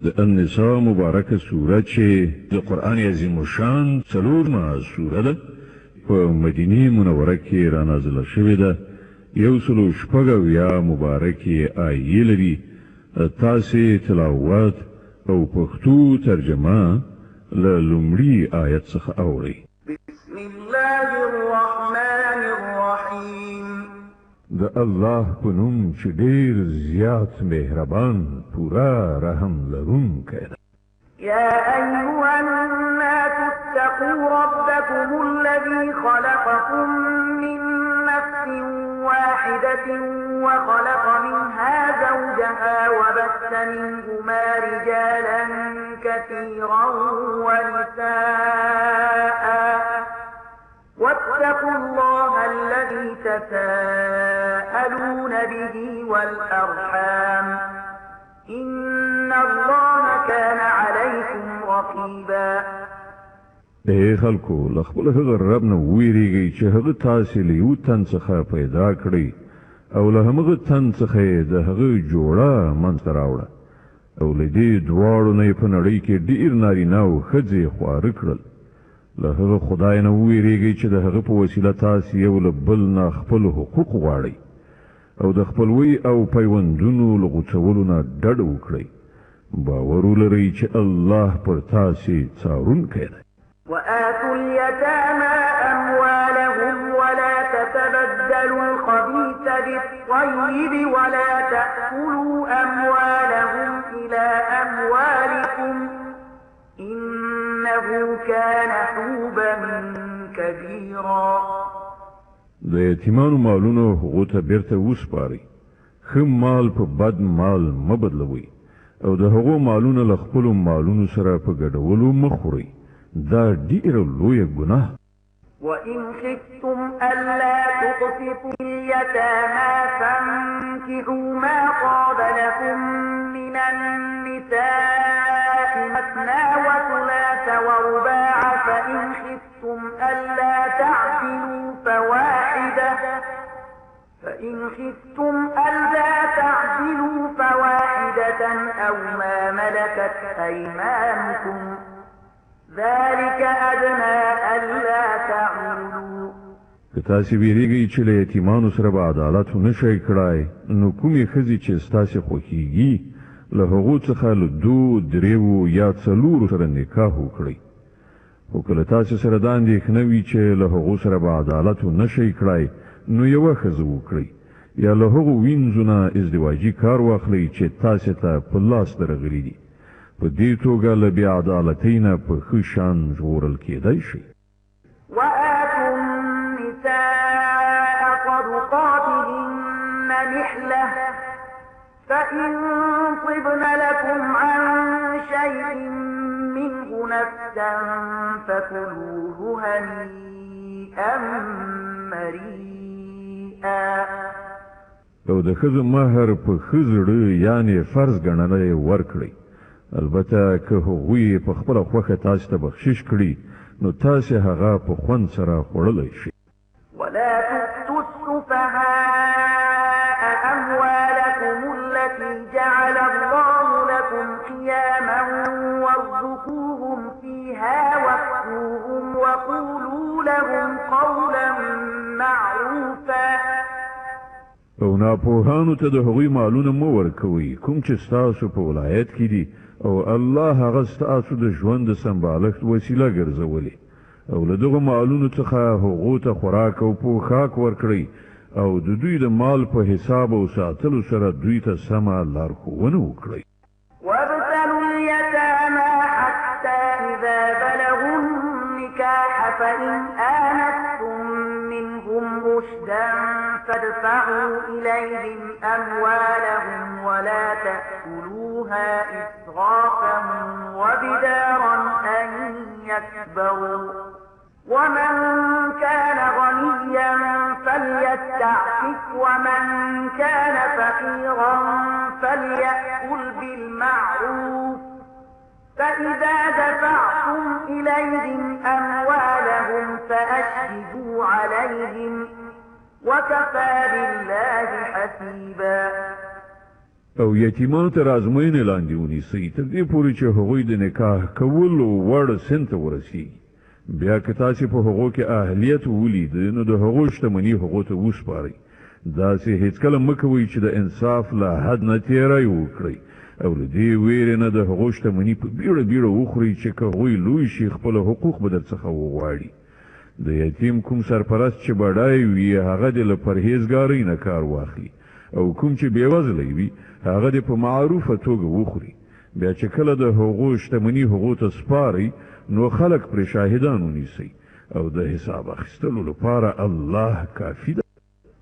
النساء مبارکه سوره چې د قران عظیم شان څلورمه سوره ده په مدینه منوره کې را نازله شوې ده. یو سلو شپږ اویا مبارکه آیې لري. تاسې تلاوت او پښتو ترجمه له لومړي آیت څخه اورئ. بسم الله الرحمن الرحیم. د الله په نوم چې ډېر زیات مهربان پورا رحم لرونکی دی. يا أيها الناس اتقوا ربكم الذي خلقكم من نفس واحدة وخلق منها زوجها وبث منهما رجالا كثيرا ونساء واتقوا الله الذي تساءلون به والأرحام إن الله كان عليكم رقيبا. اے خلکو لخپل هغه رب نه ویریږي چې هغه تاسو له یو تن څخه پیدا کړی او له هغه تن څخه د هغه جوړه منځ راوړه او له دې دواړو نه په نړۍ کې ډیر نارینه او ښځې خوار کړل. له هغه خدای نه ویریږي چې د هغه په وسیله تاسو یو له بل نه خپل حقوق غواړئ او د خپلوي او پیوندونو لغوڅولو نه ډډ وکړئ. باور ولرئ چې الله پر تاسو څارونکی دی. وآتوا اليتامى أموالهم ولا تتبدلوا الخبيث بالطيب ولا تأكلوا أموالهم إلى أموالكم إنه كان حوبا كبيرا. د یتیمانو مالونو هغو ته بیرته وسپارئ. ښه مال په بد مال مه بدلوئ او د هغو مالونه له خپلو مالونو سره په ګډولو مه خورئ. دا ډیره لویه ګناه. وإن خفتم ألا تقسطوا اليتامى فانكحوا ما طاب لكم من النساء مثنى وثلاث ورباع فإن خفتم ألا تعدلوا فواحدة أو ما ملكت أيمانكم ذلك أدنى ألا تعولوا. که تاسو ویریږئ چې له یتیمانو سره به عدالت ونشئ کړای نو کومې ښځې چې ستاسې خوښیږي له هغو څخه له دو دریو یا څلورو سره نکاح وکړئ. خو که له تاسو سره دا اندېښنه وي چې له هغو سره به عدالت ونشئ کړای نو یوه ښځه وکړئ یا له هغو وینځو نه ازدواجي کار واخلئ چې تاسې ته په لاس درغلي دي. په دې توګه له بې عدالتۍ نه په ښه شان ژغورل کېدای شي. وآتوا النساء صدقاتهن نحلة فإن طبن لكم عن شيء منه نفسا فكلوه هنيئا مريئا. او د ښځو مهر په ښه زړه یعنې فرض ګڼلی ورکړئ. البته که هغوی په خپله خوښه تاسو ته بخشش کړي نو تاسو هغه په خوند سره خوړلی شئ. ولا تؤتوا السفهاء أموالكم التي جعل الله لكم قياما وارزقوهم فيها واكسوهم وقولوا لهم قولا معروفا. او ناپوهانو ته د هغوی مالونه مه ورکوئ کوم چې ستاسو په ولایت کې دي او الله هغه ستاسو د ژوند د سمبالښت وسیله ګرځولې او له دغو مالونو څخه هغو ته خوراک او پوښاک ورکړئ او د دوی د مال په حساب او ساتلو سره دوی ته سمه لارښوونه وکړئ. وابتلوا اليتامى حتى إذا بلغوا النكاح فإن آنستم منهم رشدا فادفعوا إليهم أموالهم ولا تأكلوها إسرافا وبدارا أن يكبروا. ومن كان غنيا فليستعفف ومن كان فقيرا فليأكل بالمعروف. فإذا دفعتم إليهم أموالهم فأشهدوا عليهم وكفى بالله حسيبا. او یتیمانو ته ازموینې لاندې ونیسئ تر دې پورې چې هغوی د نکاح کولو وړ سن ته ورسیږي. بیا که تاسې په هغو کې اهلیت ولید نو د هغو شتمني هغو ته وسپارئ. داسې هیڅکله مه کوئ چې د انصاف له حد نه تېری وکړئ او له دې ویرې نه د هغو شتمني په بیړه بیړه وخورئ چې که هغوی لوی شي خپل حقوق به درڅخه وغواړي. د یتیم کوم سرپرست چې بډای وي هغه د له پرهیزګارۍ نه کار واخلي او کوم چې بېوزلی وي هغه د په معروفه توګه وخوري. بیا چې کله د هغو شتمني هغو ته سپارئ نو خلک پرې شاهدان ونیسئ او د حساب اخیستلو لپاره الله کافي ده.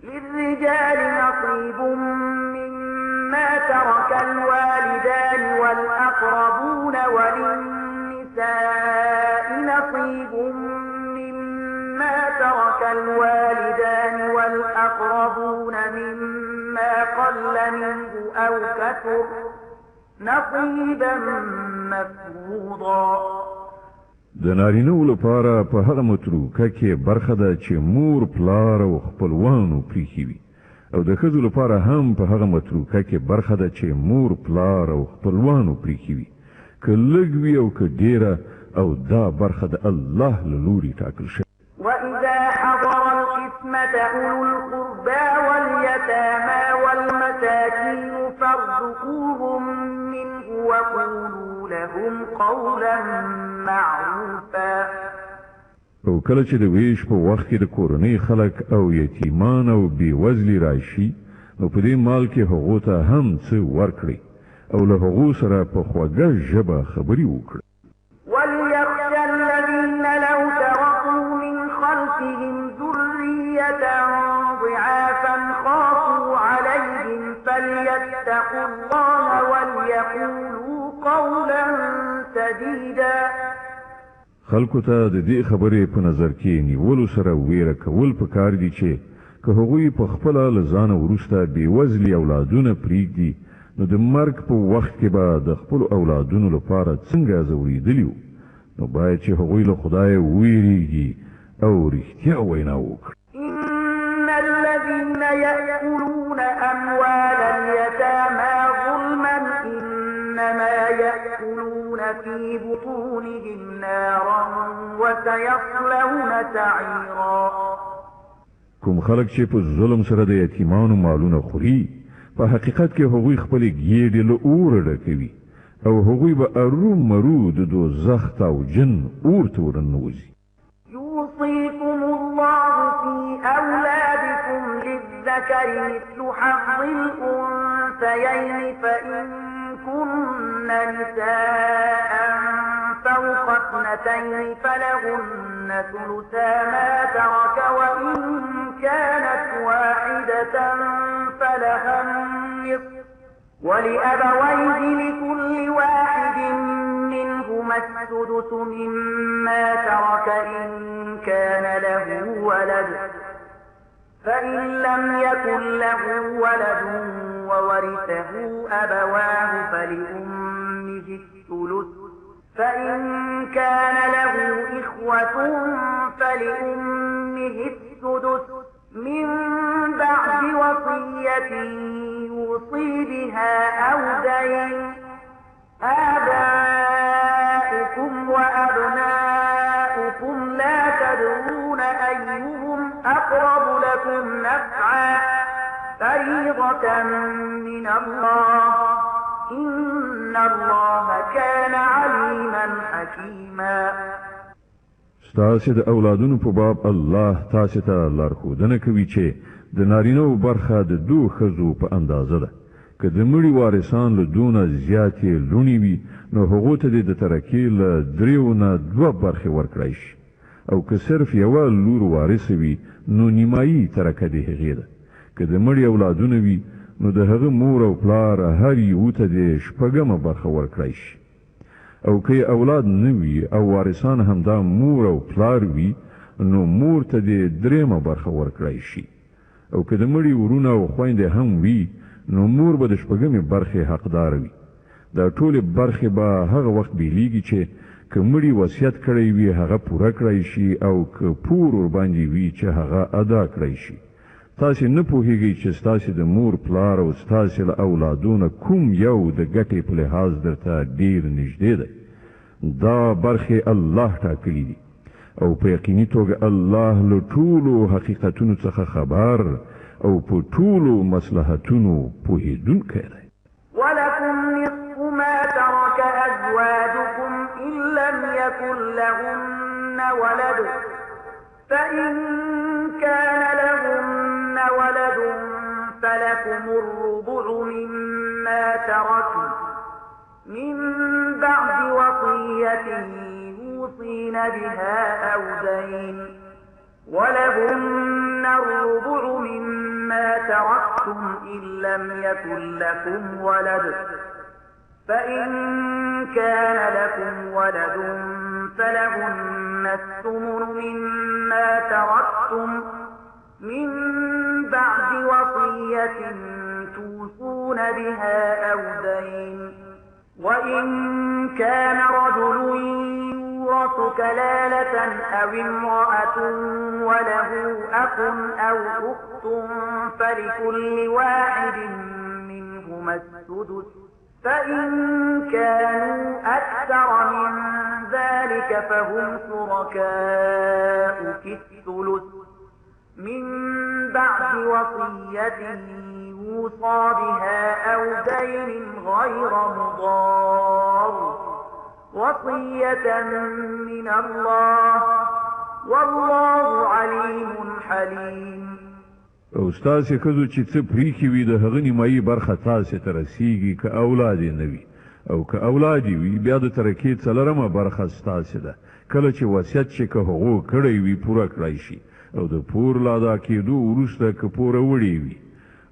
للرجال نصيب مما ترك الوالدان والأقربون وللنساء نصيب مما ترك الوالدان والأقربون مما قل منه أو كثر نصيبا مفروضا. د نارینه‌و لپاره په هغه متروکه کې برخه ده چې مور پلار او خپلوانو پریښي وي او د ښځو لپاره هم په هغه متروکه کې برخه ده چې مور پلار او خپلوانو پریښي وي که لږ وي او که ډیره او دا برخه د الله له لوري ټاکل شوې. وإذا حضر القسمة أولو القربى واليتامى والمساكين فارزقوهم منه وقولوا لهم قولا معروفا. او کله چې د ویش په وخت کې د کورنۍ خلک او یتیمان او بېوزلي راشي نو په دې مال کې هغو ته هم څه ورکړئ او له هغو سره په خوږه ژبه خبرې وکړئ. وليخشى الذين لو تركوا من خلفهم ذرية ضعافا خافوا عليهم فليتقوا الله وليقولوا قولا سديدا. خلکو ته د دې خبرې په نظر کې نیولو سره ویره کول پکار دي چې که هغوی په خپله له ځانه وروسته بېوزلي اولادونه پرېږدي نو د مرګ په وخت کې به د خپلو اولادونو لپاره څنګه ځورېدلي وو نو باید چې هغوی له خدایه وویرېږي او رښتیا وینا وکړي. إن الذين يأكلون أموال اليتامى ظلما إنما يأكلون في بطونهم نارا وسيصلون سعيرا. کوم خلک چې په ظلم سره د یتیمانو مالونه خوري په حقیقت کې هغوی خپلې ګېډې له اوره ډکوي او هغوی به ارومرو د دوزخ تاوجن اور ته ورننوځي. يوصيكم الله في أولادكم للذكر مثل حظ الأنثيين فإن كن نساء فوق اثنتين فلهن ثلثا ما ترك وإن كانت واحدة فلها النصف ولأبويه لكل واحد منهما السدس مما ترك إن كان له ولد فإن لم يكن له ولد وورثه أبواه فلأمه الثلث فإن كان له إخوة فلأمه السدس من بعد وصية يوصي بها أو دين. آباؤكم وأبناؤكم لا تدرون أيهم أقرب لكم نفعا فريضة من الله إن الله كان عليما حكيما. ستاسو د اولادونو په باب الله تاسو ته لارښودنه کوي چې د نارینه‌و برخه د دوه ښځو په اندازه ده. که د مړي وارثان له دونه زیاتې لوڼې وي نو هغو ته د ترکې له دریو نه دوه برخې ورکړی شي او که صرف یوه لور وارثه وي نو نیمایي ترکه د هغې ده. که د مړي اولادونه وي نو د هغه مور او پلار هر یو ته د شپږمه برخه ورکړی شي او که اولاد نه وي او وارثان همدا مور او پلار وي نو مور ته د درېمه برخه ورکړی شي او که د مړي ورونه او خویندې هم وي نو مور به د شپږمې برخې حقدار وي. دا ټولې برخې به هغه وخت بیلیږي چې که مړي وصیت کړی وي هغه پوره کړی شي او که پور ورباندې وي چې هغه ادا کړی شي تاسې نه پوهیږئ چې ستاسې د مور پلار او ستاسې له اولادونه کوم یو د ګټې په لحاظ درته ډیر نږدې دی. دا برخې الله ټاکلي دي او په یقیني توګه الله له ټولو حقیقتونو څخه خبر او په ټولو مصلحتونو پوهېدونکی دی. ولكم نصف ما ترك أزواجكم إن لم يكن لهن ولد فإن كان لهن ولد فلكم الربع مما تركوا من بعد وصية يوصين بها أو دين ولهن الربع مما تركتم إن لم يكن لكم ولد فإن كان لكم ولد فلهن الثمن مما تركتم من بعد وصية توصون بها أو دين وإن كان رجل يورث كلالة أو امرأة وله أخ أو أخت فلكل واحد منهما السدس فإن كانوا أكثر من ذلك فهم شركاء في الثلث من بعد وصية يوصى بها أو دين غير مضار وصية من الله والله عليم حليم. او ستاسې ښځو چې څه پریښي وي د هغه نیمایي برخه تاسې ته رسیږي که اولاد یې نه وي او که اولاد یې وي بیا د ترکې څلرمه برخه ستاسې ده کله چې وصیت چې که هغو کړی وي پوره کړی شي او د پور له ادا کېدو وروسته که پوره وړې وي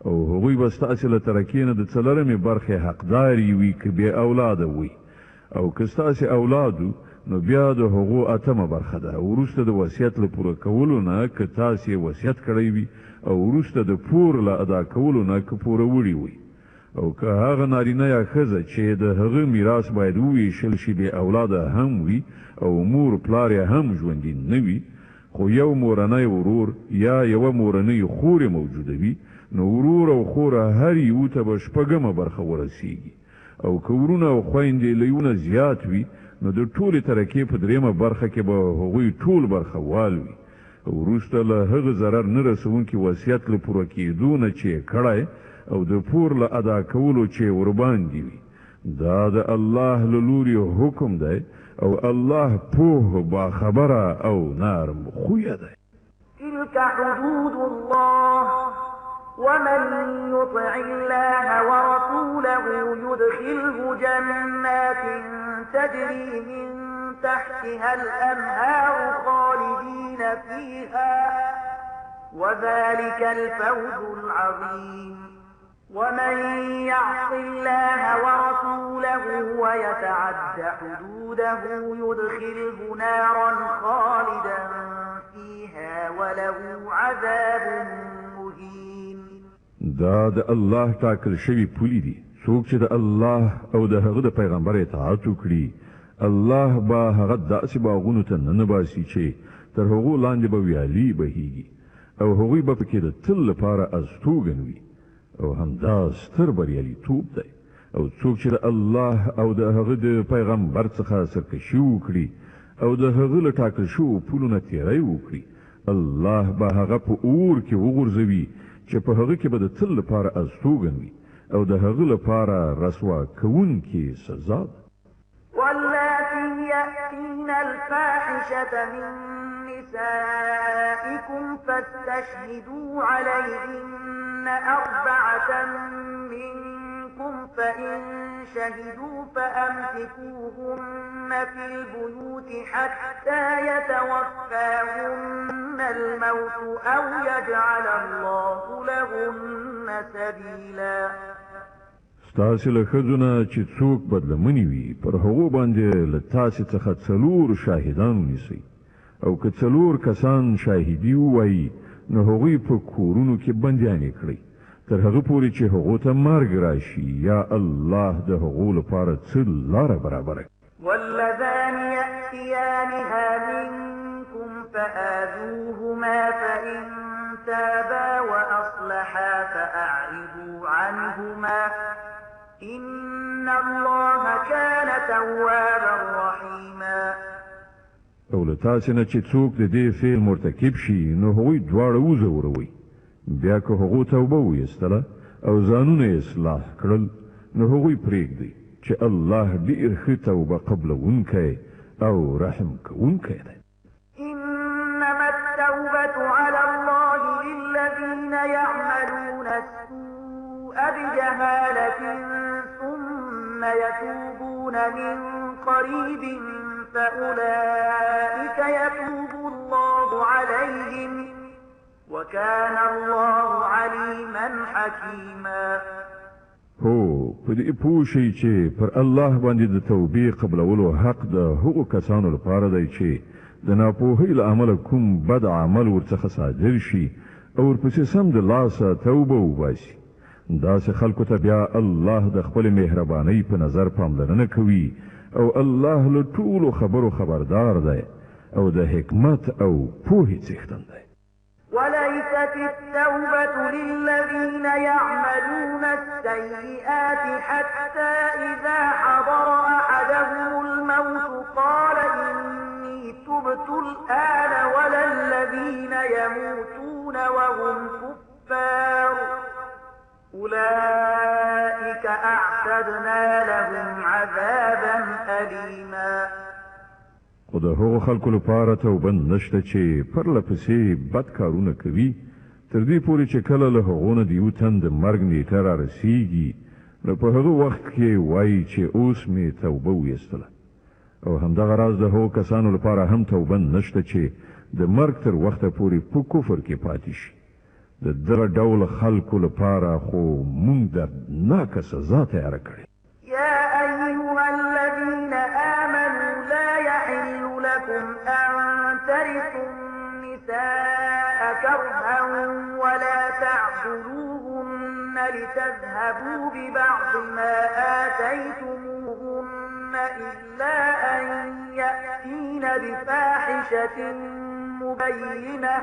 او هغوی به ستاسې له ترکې نه د څلرمې برخې حقداري وي که بې اولاده وي او که ستاسې اولادو نو بیا د هغو اتمه برخه ده وروسته د وصیت له پوره کولو نه که تاسې وصیت کړی وي او وروسته د پور له ادا کولو نه که پوره وړي وي او که هغه نارینه یا ښځه چې د هغه میراث باید وویشل شي بې اولاده هم وي او مور پلار یې هم ژوندي نه وي خو یو مورنی ورور یا یوه مورنۍ خور موجوده وي نو ورور او خوره هر یو ته به شپږمه برخه ورسیږي او که ورونه او خویندې له یونه زیات وي نو د ټولې ترکې په درېیمه برخه کې به هغوی ټول برخه وال وي وروسته له هغه ضرر نه رسونکي وصیت له پوره کېدو نه چې یې کړی او د پور له ادا کولو چې ورباندې وي دا د الله له لوري حکم دی او الله پوه باخبره او نرم خویه دی. تلك حدود الله ومن يطع الله ورسوله يدخله جنات تجري من تحتها الأنهار خالدين فيها وذلك الفوز العظيم. ومن يعص الله ورسوله ويتعد حدوده يدخله نارا خالدا فيها وله عذاب مهين. دا د الله ټاکل شوی پولی دي څوک چې د الله او د هغه د پیغمبر اطاعت وکړي الله به هغه داسې باغونو ته ننباسي چې تر هغو لاندې به ویالې بهیږي او هغوی به پکې د تل لپاره استوګن وي او همدا ستر بریالیتوب دی. او څوک چې د الله او د هغه د پیغمبر څخه سرکشي وکړي او د هغه له ټاکل شوو پولو نه تېری وکړي الله به هغه په اور کې وغورځوي چې په هغه کې به د تل لپاره استوګن وي او د هغه لپاره رسوا کوونکې سزا ده. واللاتي يأتين الفاحشة من نسائكم فاستشهدوا عليهن 4 منكم فإن شهدوا فأمسكوهن في البيوت حتى يتوفاهن الموت أو يجعل الله لهن سبيلا. ستاسې له ښځو نه چې څوک بدلمنې وي پر هغو باندې له تاسې څخه 4 شاهدان ونیسئ او که 4 کسان شاهدي ووایي نو هغوی په کورونو کې بندیانې کړئ تر هغه پورې چې هغو ته مرګ راشي یا الله د هغو لپاره څه لاره برابره کړي. واللذان يأتيانها منكم فآذوهما فإن تابا وأصلحا عنهما إن الله كان توابا رحيما. او له تاسې نه چې څوک د دې فعل مرتکب شي نو هغوی دواړه وځوروئ. بیا که هغو توبه ویستله او ځانونه اصلاح کړل نو هغوی پرېږدئ چې الله ډېر ښه توبه قبلونکی او رحم کوونکی دی. إنما التوبة على الله للذين يعملون السوء بجهالة ثم يتوبون من قريب فأولئك يتوب الله عليهم وكان الله عليما حكيما. هو په دې پوه شئ چې پر الله باندې د توبې قبلولو حق د هغو کسانو لپاره دی چې د ناپوهۍ له امله کوم بد عمل ورڅخه صادر شي او ورپسې سم د لاسه توبه وباسي. داسې خلکو ته بیا الله د خپلې مهربانۍ په نظر پاملرنه کوي او الله له ټولو خبرو خبردار دی او د حکمت او پوهې څښتن دی. وليست التوبة للذين يعملون السيئات حتى إذا حضر أحدهم الموت قال إني تبت الآن ولا الذين يموتون وهم كفار أولئك أعتدنا لهم عذابا أليما. خو د هغو خلکو لپاره توبه نشته چې پرله پسې بد کارونه کوي تر دې پورې چې کله له هغو نه د یو تن د مرګ نیټه رارسیږي نو په هغه وخت کې وایي چې اوس مې توبه ویستله. او همدغه راز د هغو کسانو لپاره هم توبه نشته چې د مرګ تر وخته پورې په کفر کې پاتې شي. د دغه ډول خلکو لپاره خو موږ دردناکه سزا تیاره کړې. يا أيها الذين آمنوا لا يحل لكم أن ترثوا النساء كرها ولا تعضلوهن لتذهبوا ببعض ما آتيتموهن إلا أن يأتين بفاحشة مبينة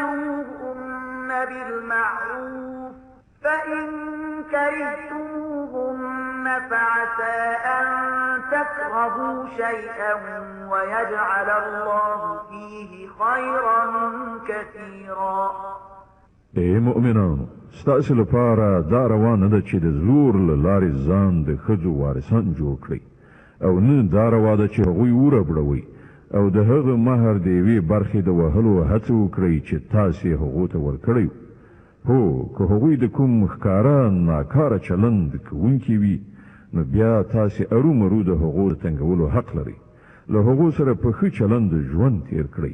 وعاشروهن بالمعروف فإن كرهتموهن فعسى أن تكرهوا شيئا ويجعل الله فيه خيرا كثيرا. اے مؤمنانو ستاسو لپاره دا روانه ده چې د زور له لارې ځان د ښځو وارثان جوړ کړئ او نه دا روا ده چې هغوی وربړوئ او د هغه مهر د یوې برخې د وهلو هڅه وکړئ چې تاسې هغو ته ورکړی. هو که هغوی د کوم ښکاره ناکاره چلند کوونکي وي نو بیا تاسې ارومرو د هغو د تنګولو حق لرئ. له هغو سره په ښه چلند ژوند تیر کړئ.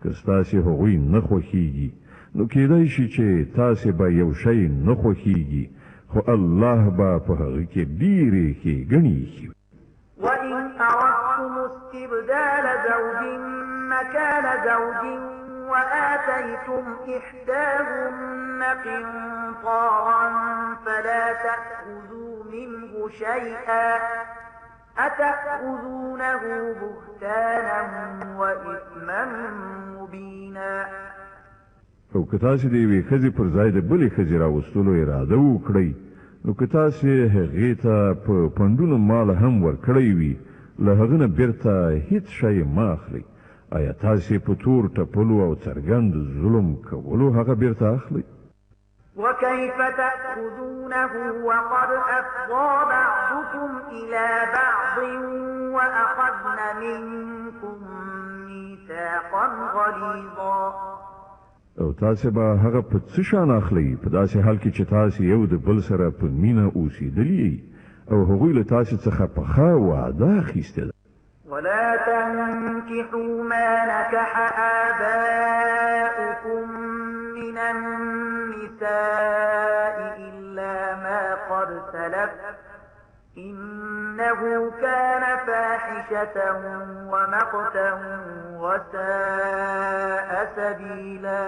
که ستاسې هغوی نه خوښیږي نو کېدای شي چې تاسې به یو شی نه خوښیږي خو الله به په هغه کې ډېرې ښېګڼې ایښي. وإن أردتم استبدال زوج مكان زوج وآتيتم إحداهن قنطارا فلا تأخذوا منه شيئا أتأخذونه بهتانا وإثما مبينا. او که تاسې د یوې ښځې پر ځای د بلې ښځې راوستلو اراده وکړئ نو که تاسې هغې ته په پنډونو مال هم ورکړی وي له هغه نه بیرته هیڅ شی مه اخلئ. آیا تاسې په تور ټپلو او څرګند ظلم کولو هغه بیرته اخلئ؟ وكيف تأخذونه وقد أفضى بعضكم إلى بعض وأخذن منكم ميثاقا غليظا. او تاسې به هغه په څه شان اخلئ په داسې حال کې چې تاسې یو د بل سره په مینه اوسېدلي او هغوی له تاسې څخه پخه وعده اخیستې ده. ولا تنكحوا ما نكح آباؤكم من النساء إلا ما قد سلف إنه كان فاحشة ومقتا وساء سبيلا.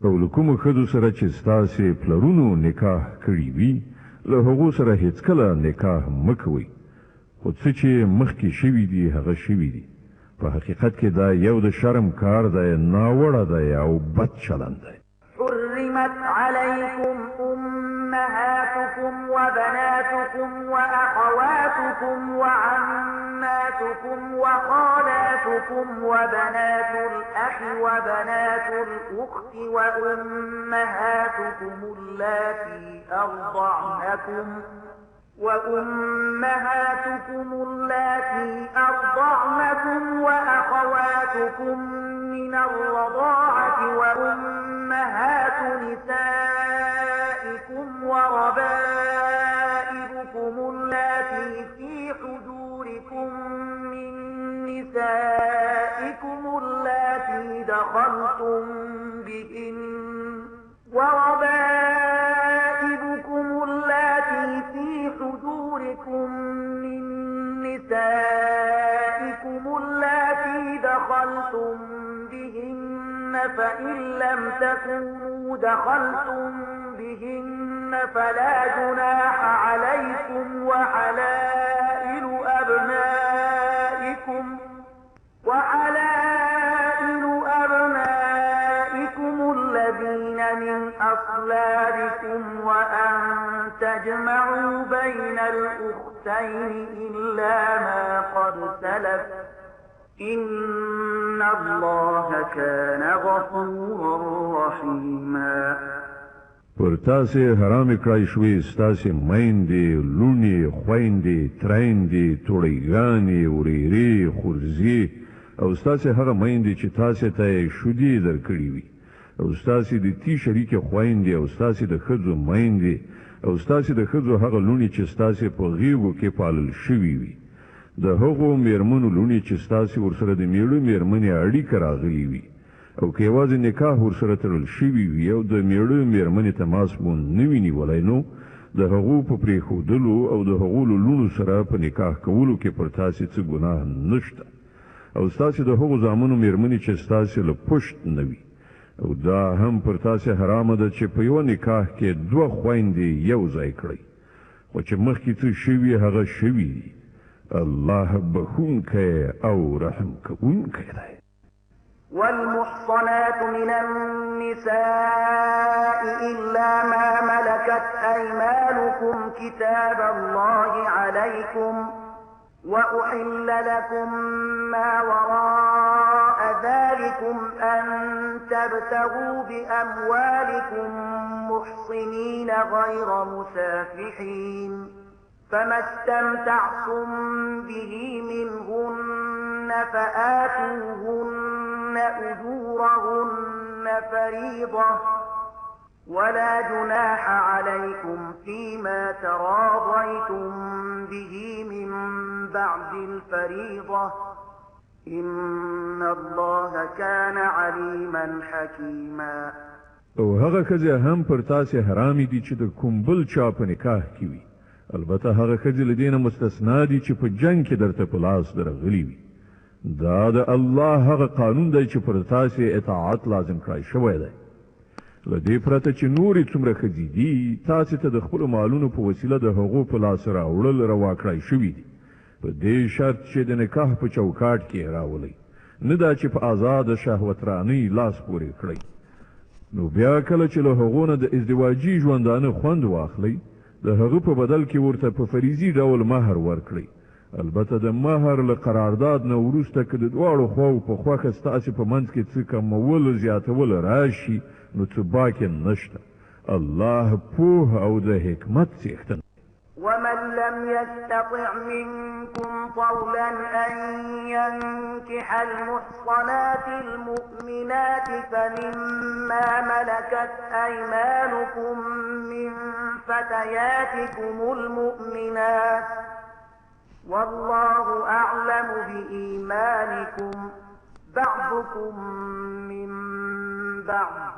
او له کومو ښځو سره چې ستاسې پلرونو نکاح کړي وي له هغو سره هېڅکله نکاح مه کوئ. خو څه چې مخکې شوي دي هغه شوي دي. په حقیقت کې دا یو د شرم کار دی، ناوړه دی او بد چلند دی. حرمت عليكم عليكم أمهاتكم وبناتكم وأخواتكم وعماتكم وخالاتكم وبنات الأخ وبنات الأخت وأمهاتكم اللاتي أرضعنكم وأخواتكم من الرضاعة وأمهات نسائكم وربائبكم اللاتي في حجوركم من نسائكم اللاتي دخلتم بهن فإن لم تكونوا دخلتم بهن فلا جناح عليكم وحلائل أبنائكم الذين من أصلابكم وأن تجمعوا بين الأختين إلا ما قد سلف إن الله كان غفورا رحيما. پر تاسې حرام کړای شوې ستاسې میندې، لوڼې، خویندې، ترېندې، توړیګانې، ورېرې، خورزې او ستاسې هغه میندې چې تاسې ته یې شودې درکړې وي او ستاسې د تی شریکې خویندې او ستاسې د ښځو میندې او ستاسې د ښځو هغه لوڼې چې ستاسې په غېږو کې پالل شوي وي، د هغو میرمنو لوڼې چې ستاسې ورسره د میړه میرمنې اړیکه راغلي وي او که یوازې نکاح ورسره تړل شوي وي او د میړه میرمنې تماس مو نه وي نیولی، نو د هغو په پرېښودلو او د هغو له لوڼو سره په نکاح کولو کې پر تاسې څه ګناه نشته او ستاسې د هغو زامنو میرمنې چې ستاسې له پشت نه وي او دا هم پر تاسې حرامه ده چې په یوه نکاح کې دوه خویندې یو ځای کړئ، خو چې مخکې څه شوي هغه شوي دي. الله بخونکی او رحم کوونکی دی. والمحصنات من النساء إلا ما ملكت أيمانكم كتاب الله عليكم وأحل لكم ما وراء ذلكم أن تبتغوا بأموالكم محصنين غير مسافحين فما استمتعتم به منهن فآتوهن أجورهن فريضة ولا جناح عليكم فيما تراضيتم به من بعد الفريضة إن الله كان عليما حكيما. او هغه ښځې هم پر تاسې حرامې دي چې د کوم بل چا په نکاح کې وي، البته هغه ښځې له دې نه مستثنا دي چې په جنګ کې درته په لاس درغلي وي. دا د الله هغه قانون دی چې پر تاسې اطاعت لازم کړای شوی دی. له دې پرته چې نورې څومره ښځې دي، تاسې ته د خپلو مالونو په وسیله د هغو په لاس راوړل روا کړای شوي دي، په دې شرط چې د نکاح په چوکاټ کې راولئ، نه دا چې په آزاده شهوترانۍ لاس پورې کړئ. نو بیا کله چې له هغو نه د ازدواجي ژوندانه خوند واخلئ، د هغه په بدل کې ورته په فریضي ډول مهر ورکړئ. البته د مهر له قرارداد نه وروسته که د دواړو خواو په خوښه ستاسې په منځ کې څه کمول زیاتول راشي، نو څه باکې نشته. الله پوه او د حکمت څښتن. ومن لم يستطع منكم طولا أن ينكح المحصنات المؤمنات فمما ملكت أيمانكم من فتياتكم المؤمنات والله أعلم بإيمانكم بعضكم من بعض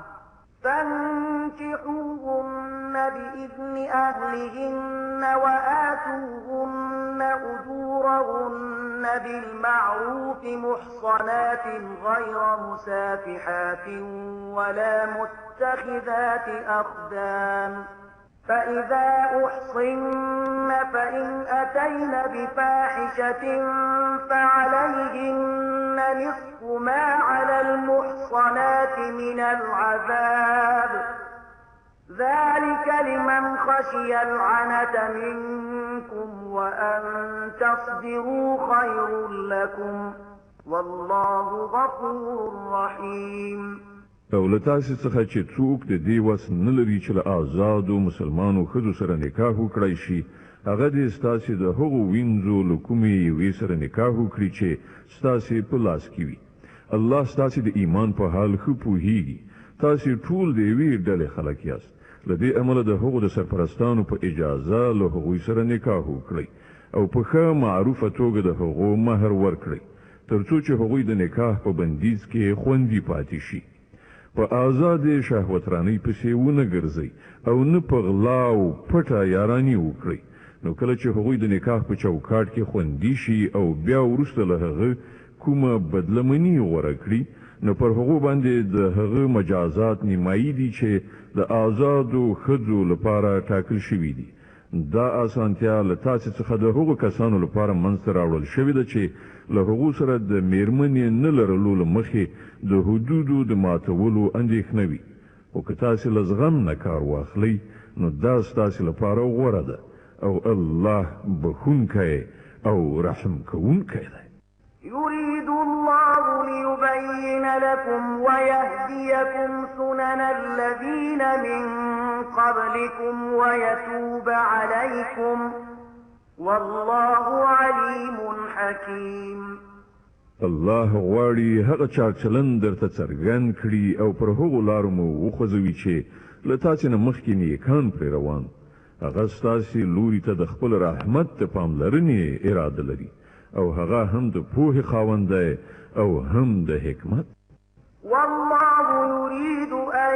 فانكحوهن بإذن أهلهن وآتوهن أجورهن بالمعروف محصنات غير مسافحات ولا متخذات أخدان فإذا أحصن فإن أتين بفاحشة فعليهن نصف ما على المحصنات من العذاب ذلك لمن خشي العنة منكم وأن تصبروا خير لكم والله غفور رحيم. او له تاسې څخه چې څوک د دې وس نه لري چې له آزادو مسلمانو ښځو سره نکاح وکړی شي، هغه دې ستاسې د هغو وینځو له کومې یوې سره نکاح وکړي چې ستاسې په لاس کې وي. الله ستاسې د ایمان په حال ښه پوهیږي. تاسې ټول د یوې ډلې خلک یاست. له دې امله د هغو د سرپرستانو په اجازه له هغوی سره نکاح وکړئ او په ښه معروفه توګه د هغو مهر ورکړئ، تر څو چې هغوی د نکاح په بندیز کې خوندي پاتې شي. په آزادې شهوترانۍ پسې ونه ګرځئ او نه په غلا او پټه یاراني وکړئ. نو کله چې هغوی د نکاح په چوکاټ کې خوندي شي او بیا وروسته له هغه کومه بدلمني غوره کړي، نو پر هغو باندې د هغه مجازات نیمایي دي چې د آزادو ښځو لپاره ټاکل شوي دي. دا اسانتیا له تاسې څخه د هغو کسانو لپاره منځته راوړل شوې ده چې له هغو سره د میرمنې نه لرلو له مخې د حدودو د ماتولو اندېښنه وي. خو که تاسې له زغم نه کار واخلئ، نو دا ستاسې لپاره غوره ده او الله بخښونکی او رحم کوونکی دی. يريد الله ليبين لكم ويهديكم سنن الذين من قبلكم ويتوب عليكم والله عليم حكيم. الله غواړي هغه چار چلند درته څرګند کړي او پر هغو لارو مو وخوځوي چې له تاسې نه مخکې نیکان پرې روان. هغه ستاسې لوري ته د خپل رحمت د پاملرنې اراده لري او هغه هم د پوهې خاوند دی او هم د حکمت. والله يريد أن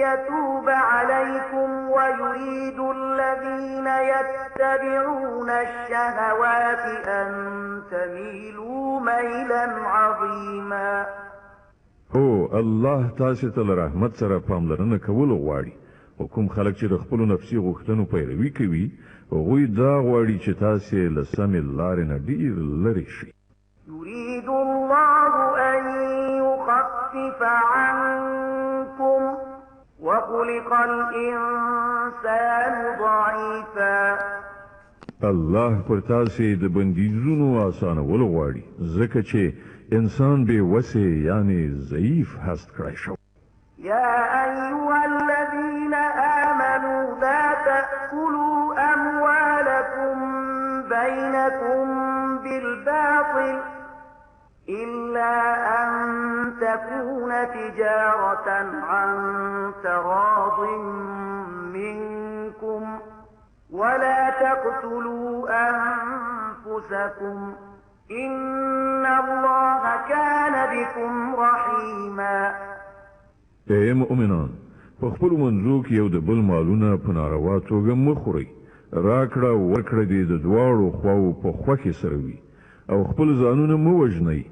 يتوب عليكم ويريد الذين يتبعون الشهوات أن تميلوا ميلا عظيما. هو الله تاسې ته له رحمت سره پاملرنه کول غواړي. کوم خلک چې د خپلو نفسي غوښتنو پیروي کوي، هغوی دا غواړي چې تاسې له سمې لارې نه ډېر لرې شئ. يريد الله أن يخفف عنكم وخلق الإنسان ضعيفا. الله پر تاسې د بندیزونو آسانول غواړي، ځکه چې انسان بې وسې یعنی ضعیف هست کړی شو. يا أيها الذين آمنوا لا تأكلوا أموالكم بينكم بالباطل إلا أن تكون تجارة عن تراض منكم ولا تقتلوا أنفسكم إن الله كان بكم رحيما. اے مؤمنان، په خپلو منځو کې یو د بل مالونه په ناروا توګه مه خورئ. راکړه ورکړه دې د دواړو خواو په خوښې سره وي او خپل ځانونه مه وژنئ.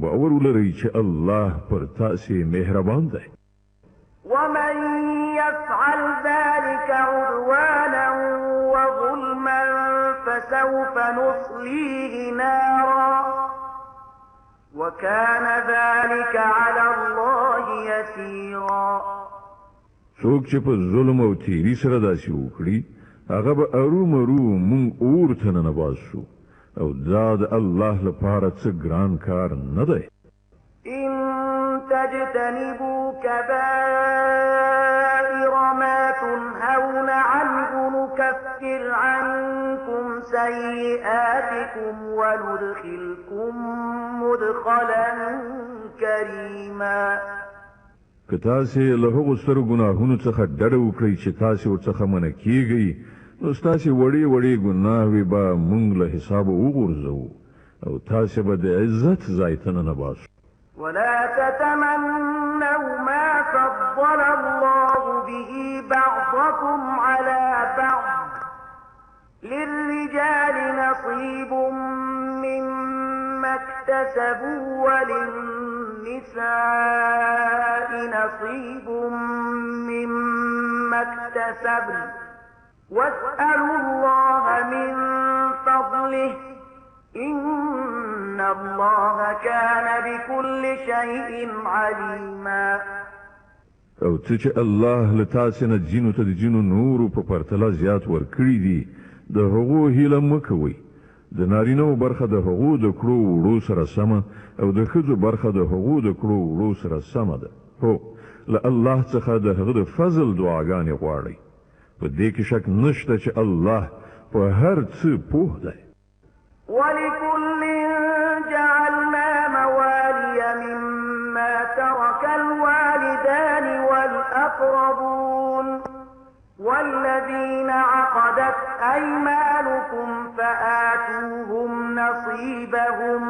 باور ولرئ چې الله پر تاسې مهربان دی. ومن يفعل ذلك عدوانا وظلما فسوف نصليه نارا وكان ذلك على الله يسيرا. څوک چې په ظلم او تیری سره داسې وکړي، هغه به ارومرو مونږ اور ته ننباسو او دا د الله لپاره څه ګران کار نه دی. إن تجتنبوا كبائر ما تنهون عنه نكفر عنكم سيئاتكم وندخلكم مدخلا كريما. که تاسې له هغو سترو ګناهونو څخه ډډه وکړئ چې تاسې ورڅخه منع کیږئ، نو ستاسې وړې وړې ګناهوې به موږ له حسابه وغورځوو او تاسې به د عزت ځای ته ننباسو. ولا تتمنوا ما فضل الله به بعضكم على بعض للرجال نصيب مما اكتسبوا وللنساء نصيب مما اكتسبن واسألوا الله من فضله إن الله كان بكل شيء عليما. او څه چې الله له تاسې نه ځینو ته د ځینو نورو په پرتله زیات ورکړي دي د هغو هیله مه کوئ. د نارینهو برخه د هغو د کړو وړو سره سمه او د ښځو برخه د هغو د کړو وړو سره سمه ده. هو له الله څخه د هغه د فضل دعاګانې غواړئ. په دې کې شک نشته چې الله په هر څه پوه دی. ولكل جعلنا موالي مما ترك الوالدان والأقربون والذين عقدت أيمانكم فآتوهم نصيبهم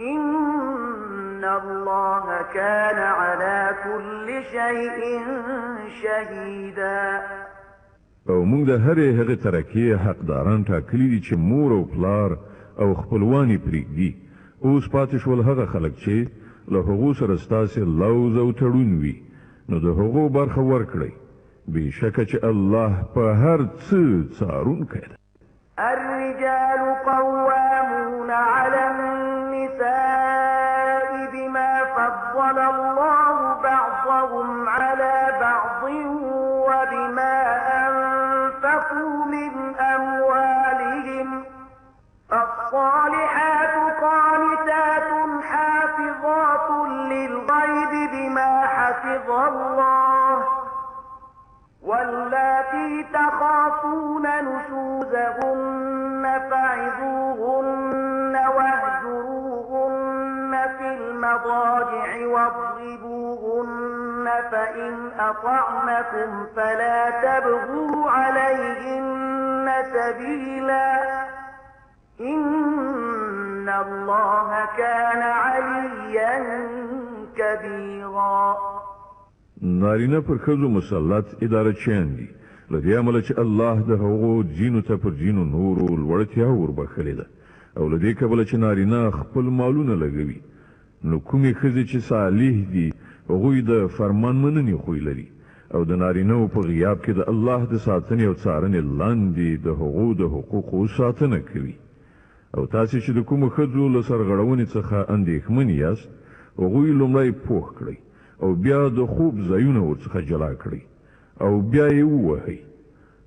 إن الله كان على كل شيء شهيدا. او موږ د هرې هغې ترکې حقداران ټاکلي دي چې مور او پلار او خپلوانې پرېږدي. اوس پاتې شول هغه خلک چې له هغو سره ستاسې لوز او تړون وي، نو د هغو برخه ورکړئ. بېشکه چې الله په هر څه څارونکی دی. الرجال قوامون على النساء بما فضل الله بعضهم على بعض وبما أنفقوا من أموالهم. الصالحات قانتات حافظات للغيب بما حفظ الله واللاتي تخافون نشوزهن فعظوهن واهجروهن في المضاجع واضربوهن فإن أطعنكم فلا تبغوا عليهن سبيلا إن الله كان عليا كبيرا. نارینه پر ښځو مسلط اداره چیان دي، له دې امله چې الله د هغو ځینو ته پر ځینو نورو لوړتیا وربښلې ده، او له دې کبله چې نارینه خپل مالونه لګوي، نو کومې ښځې چې صالح دي هغوی د فرمان مننې خوی لري او د نارینهو په غیاب کې د الله د ساتنې او څارنې لاندې د هغو د حقوقو ساتنه کوي. او تاسې چې د کومو ښځو له سرغړونې څخه اندېښمن یاست، هغوی لومړی پوه کړئ او بیا د خوب ځایونه ورڅخه جلا کړئ او بیا یې ووهئ.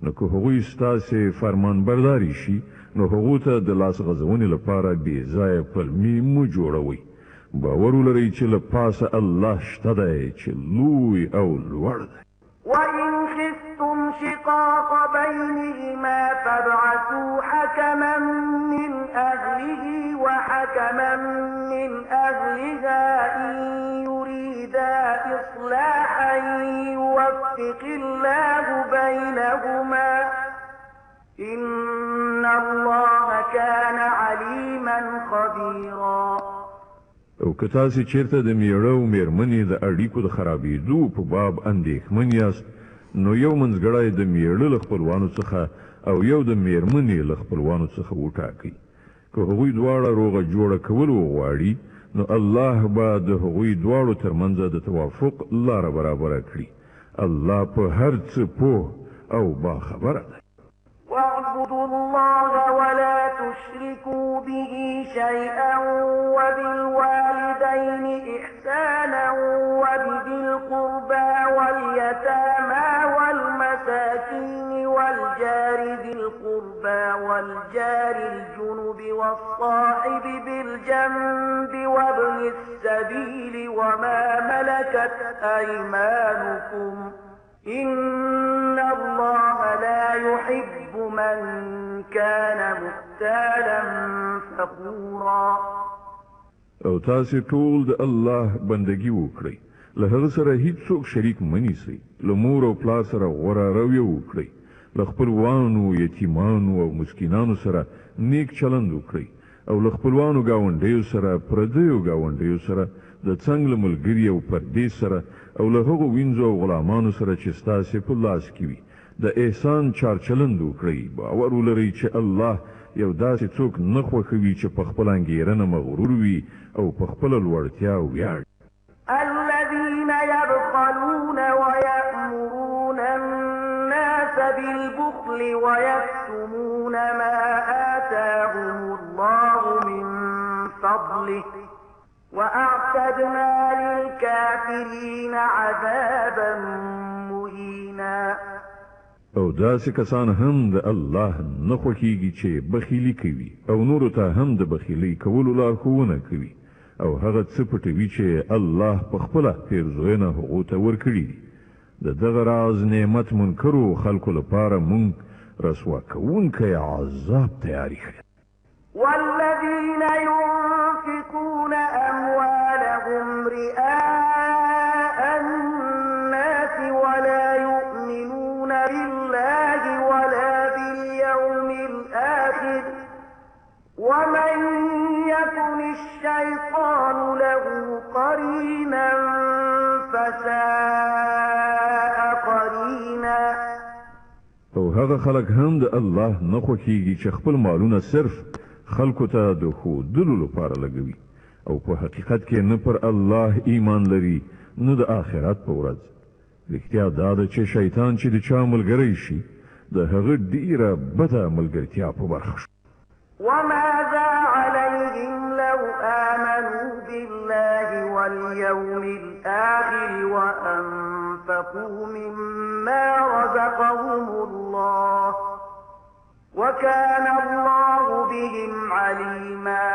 نو که هغوی ستاسې فرمان برداري شي، نو هغو ته د لاس غځونې لپاره بې ځایه پلمې مه جوړوئ. باور ولرئ چې له پاسه الله شته دی چې لوی او لوړ دی. وإن خفتم شقاق بينهما فابعثوا حكما من أهله وحكما من أهلها إن يريدا إصلاحا يوفق الله بينهما إن الله كان عليما خبيرا. او که تاسې چیرته د میړه او میرمنې د اړیکو د خرابېدو په باب اندېښمن یاست، نو یو منځګړی د میړه له خپلوانو څخه او یو د میرمنې له خپلوانو څخه وټاکئ. که هغوی دواړه روغه جوړه کول وغواړي، نو الله به د هغوی دواړو ترمنځ د توافق لاره برابره کړي. الله په هر څه پوه او باخبره دی. واعبدوا الله ولا تشركوا به شيئا وبالوالدين إحسانا وبذي القربى واليتامى والمساكين والجار ذي القربى والجار الجنب والصاحب بالجنب وابن السبيل وما ملكت أيمانكم إن الله لا يحب من كان مختالا فخورا. او تاسې ټول د الله بندگی وکړئ، له هغه سره هیڅوک شریک منیسئ. له مور او پلار سره غوره رویه وکړئ، له خپلوانو، یتیمانو او مسکینانو سره نیک چلند وکړئ، او له خپلوانو ګاونډیو سره، پردیو ګاونډیو سره، د څنګ له ملګري او پردې سره، او له هغو وینځو او غلامانو سره چې ستاسې په لاس کې وي د احسان چارچلند وکړئ. باور ولرئ چې الله یو داسې څوک نه خوښوي چې په خپله انګېرنه مغرور وي او په خپله لوړتیا ویاړي. الذين يبخلون ويأمرون الناس بالبخل ويكتمون ما آتاهم الله من فضله وأعتدنا للكافرين عذابا مهينا. او داسې کسان هم د الله نه خوښیږي چې بخیلي کوي او نورو ته هم د بخیلۍ کولو لارښوونه کوي او هغه څه پټوي چې الله په خپله پیرزوینه هغو ته ورکړي دي. د دغه راز نعمت منکرو خلکو لپاره مونږ رسوا کوونکی عذاب تیاری کړی. والذين ينفقون أموالهم رئاء الناس ولا يؤمنون بالله ولا باليوم الآخر ومن يكن الشيطان له قرينا فساء قرينا. او هغه خلک هم د الله نه خوښیږي چې خپل مالونه صرف خلکو ته د ښودلو لپاره لګوي او په حقیقت کې نه پر الله ایمان لري نه د آخرت په ورځ. رښتیا دا ده چې شیطان چې د چا ملګری شي د هغه ډیره بده ملګرتیا په برخه شي. وماذا عليهم لو آمنوا بالله واليوم الآخر وأنفقوا مما رزقهم الله وكان الله بهم عليما.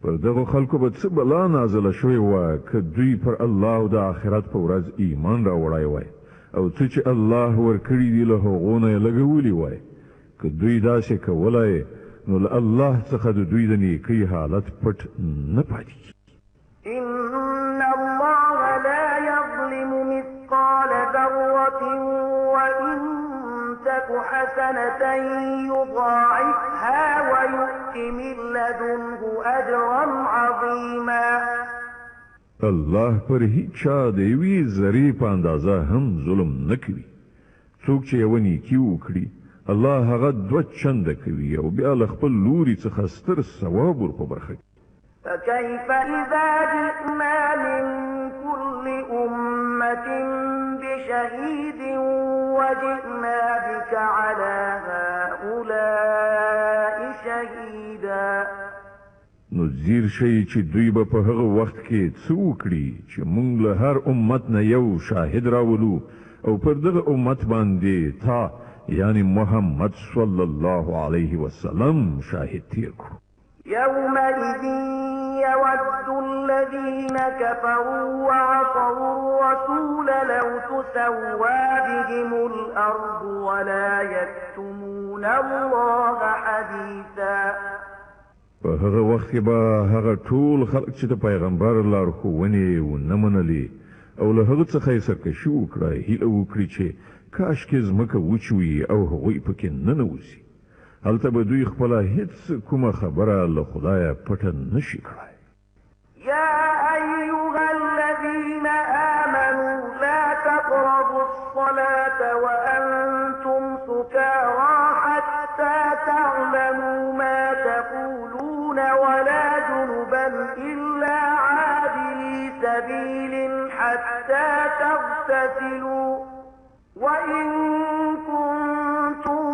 پر دغه خلکو به څه بلا نازله شوې وه که دوی پر الله او د آخرت په ورځ ایمان راوړی وای او څه چې الله ورکړي دي له هغو نه یې لګولي وای. که دوی داسې کولای نو له الله څخه د دوی د نیکۍ حالت پټ نه پاتې کېږي. إن الله لا يظلم مثقال ذرة وإن تك حسنة يضاعفها ويؤت من لدنه أجرا عظيما. الله پر هیڅ چا د یوې ذرې په اندازه هم ظلم نه کوي. څوک چې یوه نیکي وکړي الله هغه دوه چنده کوي او بیا له خپل لوري څخه ستر ثواب ور په برخه کوي. فكيف إذا جئنا من كل أمة بشهيد وجئنا بك على هؤلاء شهيدا. نو زیر شي چې دوی به په هغه وخت کې څه وکړي چې موږ له هر امت نه یو شاهد راولو او پر دغه امت باندې تا یعنی محمد صلی الله علیه وسلم شاهد تیر کړو. يومئذ يود الذين كفروا وعصوا الرسول لو تسوى بهم الأرض ولا يكتمون الله حديثا. په هغه وخت کې به هغه ټول خلک چې د پیغمبر لارښوونې ونه منلې او له هغه څخه یې سرکشي وکړه هیله وکړي چې کاشکې ځمکه وچوي او هغوی پکې ننوځي. هلته به دوی خپله هیڅ کومه خبره له خدایه پټه نشي کړای. يا أيها الذين آمنوا لا تقربوا الصلاة وأنتم سكارى حتى تعلموا ما تقولون ولا جنبا إلا عابري سبيل حتى تغتسلوا وإن كنتم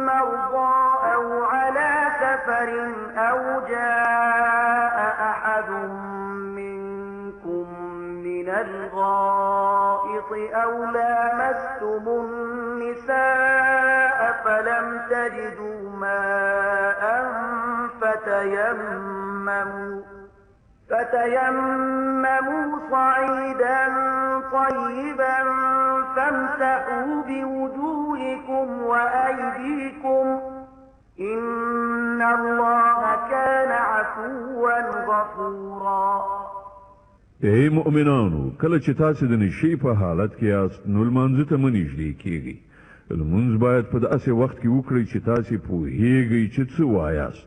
مرضى أو على سفر أو جاء أحد منكم من الغائط أو لامستم النساء فلم تجدوا ماء فتيمموا صعيدا طيبا فامسحوا بوجوهكم وأيديكم إن الله كان عفوا غفورا. ای مؤمنانو کله چې تاسو د نشي په حالت کې یاست نو لمانځه ته مه نږدې کېږئ. لمونځ باید په داسې وخت کې وکړئ چې تاسو پوهیږئ چې څه وایاست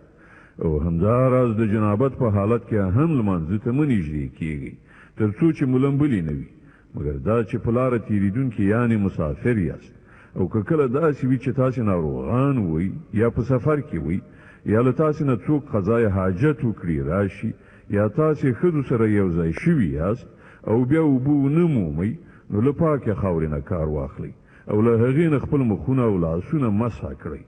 او همداراز د جنابت په حالت کې هم لمانځه ته مه نږدې کېږئ تر څو چې مو لمبلي نه وي مګر دا چې په لاره تېرېدونکي یعنې مسافر یاست او که کله داسې وي چې تاسو ناروغان وئ یا په سفر کې وئ یا له تاسو نه څوک قضای حاجت وکړي راشي یا تاسو ښځو سره یو ځای شوي یاست او بیا اوبه ونه مومئ نو له پاکې خاورې نه کار واخلئ او له هغې نه خپل مخونه او لاسونه مسح کړئ.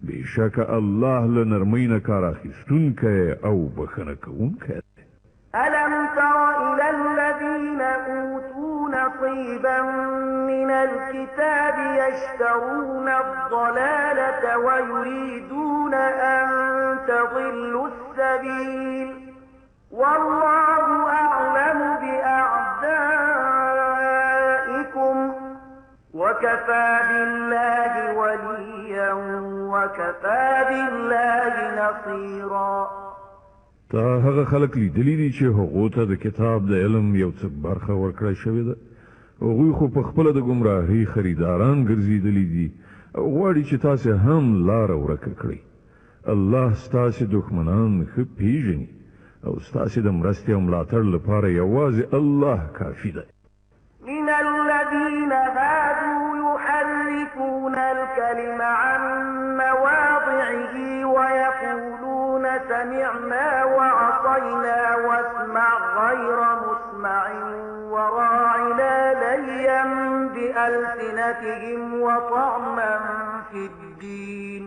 بېشکه الله له نرمۍ نه کار اخیستونکی او بښنه کوونکی دی. ألم تر إلى الذين أوتوا نصيبا من الكتاب يشترون الضلالة ويريدون أن تضلوا السبيل والله أعلم بأعدائكم وكفى بالله وليا وكفى بالله نصيرا. تا هغه خلک لیدلی دي چې هغو ته د کتاب د علم یو څه برخه ورکړی شوې ده. هغوی خو په خپله د ګمراهۍ خریداران ګرځېدلي دي او غواړي چې تاسې هم لاره ورکه کړئ. الله ستاسې دښمنان ښه پیژني او ستاسې د مرستې او ملاتړ لپاره یوازې الله کافي ده. من الذين هادوا يحرفون الكلم عن مواضعه ويقولون سمعنا وعصينا واسمع غير مسمع وراعنا ليا بألسنتهم وطعما في الدين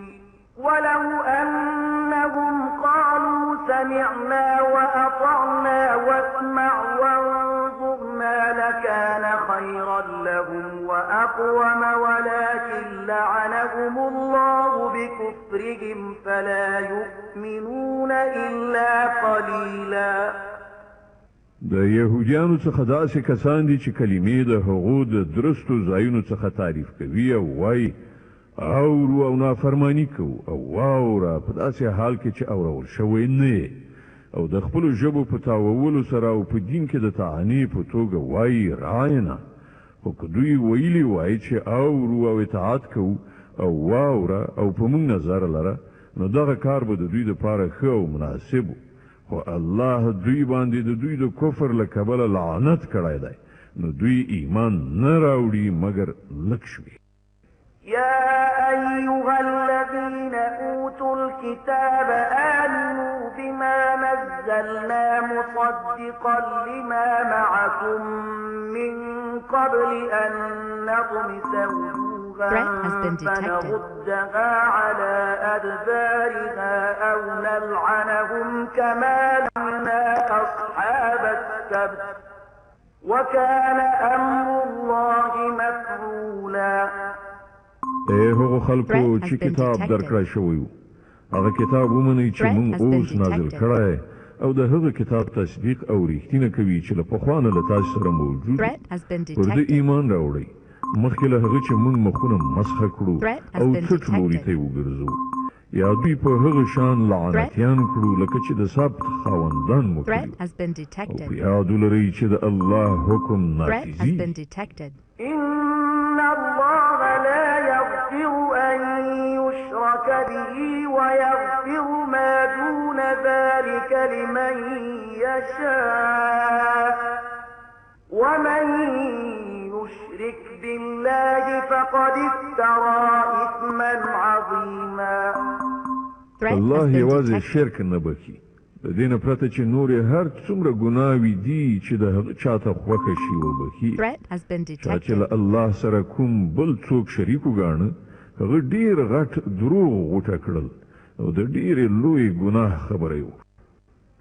ولو أنهم قالوا سمعنا وأطعنا واسمع وانظرنا لكان خيرا لهم وأقوم ولكن لعنهم الله بكفرهم فلا يؤمنون إلا قليلا. د يهوديانو څخه داسې کسان دي چې کلمې د هغو د درستو ځایونو څخه تعریف کوي او وایي اورو او نافرمانی کو او واوره په داسې حال کې چې اورول شوی نه او د خپل ژبو په تاوولو سره او په دین کې د طعنې په توګه وایي راینا خو که دوی ویلي وایي چې اورو او اطاعت کو او واوره او په موږ نظر لره نو دغه کار به د دوی دپاره ښه او مناسب خو الله دوی باندې د دوی د کفر له کبله لعنت کړی دی نو دوی ایمان نه راوړي مګر لږ شوي. يا أيها الذين أوتوا الكتاب آمنوا بما نزلنا مصدقا لما معكم من قبل أن نطمس وجوها فنردها على أدبارها أو نلعنهم كما لعنا أصحاب السبت وكان أمر الله مفعولا. هغه خلکو چې کتاب درکړی شوی و هغه کتاب ومنئ چې موږ اوس نازل کړی او د هغه کتاب تصدیق او ریښتینه کوي چې له پخوانه له تاسو سره موجود پر ده ایمان راوړئ مخکې له هغه چې موږ مخونه مسخه کړو او څټ لوري ته یې وګرځو یا دوی په هغه شان لعنتیان کړو لکه چې د ثبت خاوندان مو کړي او په یاد ولرئ چې د الله حکم نافذي. إن الله لا يغفر أن يشرك به ويغفر ما دون ذلك لمن يشاء ومن يشرك بالله فقد افترى إثما عظيما. الله یوازې شرک نه بخي د دې نه پرته چې نورې هر څومره ګناوې دي چې د هغه چاته خوښه شي وبخي چا چې له الله سره کوم بل څوک شریک وګاڼه هغه ډېر غټ دروغ غوټه کړل او د ډېرې لوی ګناه خبره یې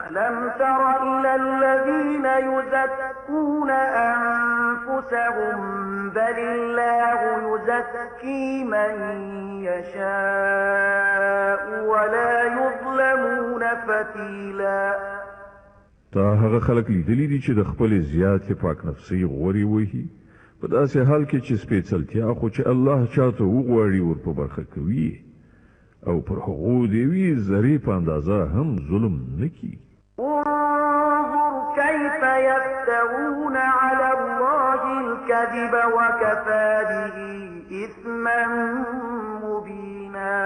ألم تر إلى الذين يزكون أنفسهم بل الله يزكي من يشاء ولا يظلمون فتيلا. تا هغه خلک لیدلی دي چې د خپل زیاتې پاک نفسي غوري وهي په داسې حال کې چې سپېڅلتیا خو چې الله چاته وغواړي ور په برخه کوي او پر هغو د یوې ذرې په اندازه هم ظلم نه کوي. انظر كيف يفترون على الله الكذب وكفى به إثما مبينا.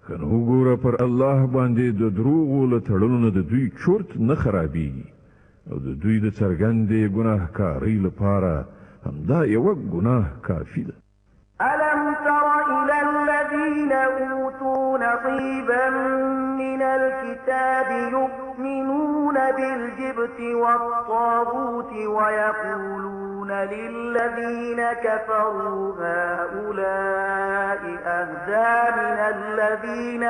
کنه وګوره پر الله باندې د دروغو له تړلو نه د دوی چورت نه خرابېږي او د دوی د څرګندې ګناهکارۍ لپاره همدا یوه ګناه کافي ده. ألم تر إلى الذين أوتوا نصيبا من الكتاب يؤمنون بالجبت والطاغوت ويقولون للذين كفروا هؤلاء أهدى من الذين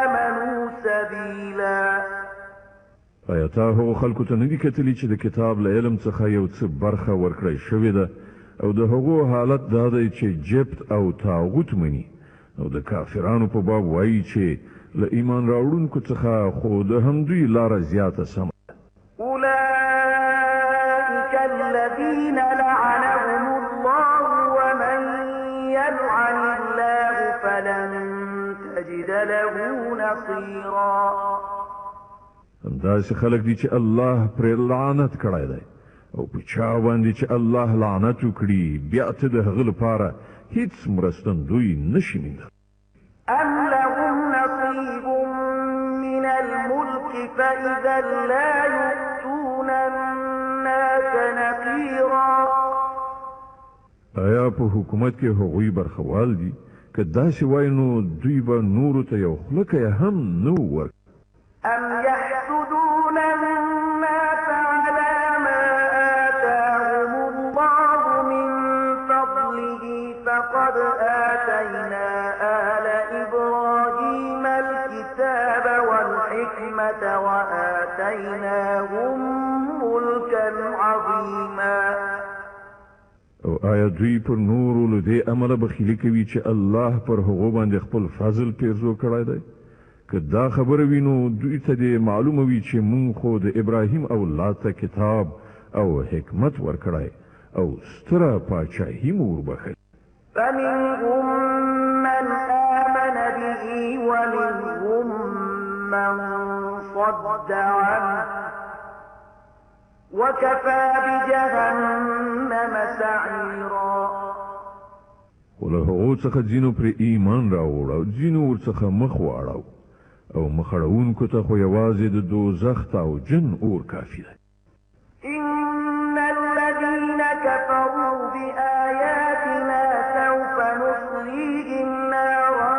آمنوا سبيلا. آیا تا هغو خلکو ته نه دي کتلي چې د کتاب له علم څخه یو څه برخه ورکړی شوې ده او د هغو حالت دا دی چې جبت او طاغوت مني او د کافرانو په باب وایي چې له ایمان راوړونکو څخه خو د همدوی لاره زیاته سمه ده. أولئك الذين لعنهم الله ومن يلعن الله فلن تجد له نصيرا. همداسې خلک دي چې الله پرې لعنت کړی دی او په چا باندې چې الله لعنت وکړي بیا ته د هغه لپاره هیڅ مرستندوی نشي موندلی. أم لهم نصيب من الملك فإذا لا يؤتون الناس نقيرا. آیا په حکومت کې هغوی برخوال دي که داسې وای نو دوی به نورو ته یو خلکه هم نه ورک. أم يحسدون الناس على ما آتاهم الله من فضله فقد آتينا آل إبراهيم الكتاب والحكمة وآتيناهم ملكا عظيما. او آیا دوی پر نورو له دې امله بخیلي کوي چې الله پر هغو باندې خپل فضل پیرزو کړی دی؟ که دا خبره وي نو دوی ته دې معلومه وي چې مونږ خو د ابراهیم اولاد ته کتاب او حکمت ورکړی او ستره پاچاهي مو وربخلې. فمنهم من آمن به ومنهم من صد عنه وكفى بجهنم سعيرا. وله هغو څخه ځینو پرې ایمان راوړ او ځینو ورڅخه مخ واړو او مخړونکو ته خو یوازې د دوزخ او جن اور کافي دی. إن الذين كفروا بآياتنا سوف نصليهم نارا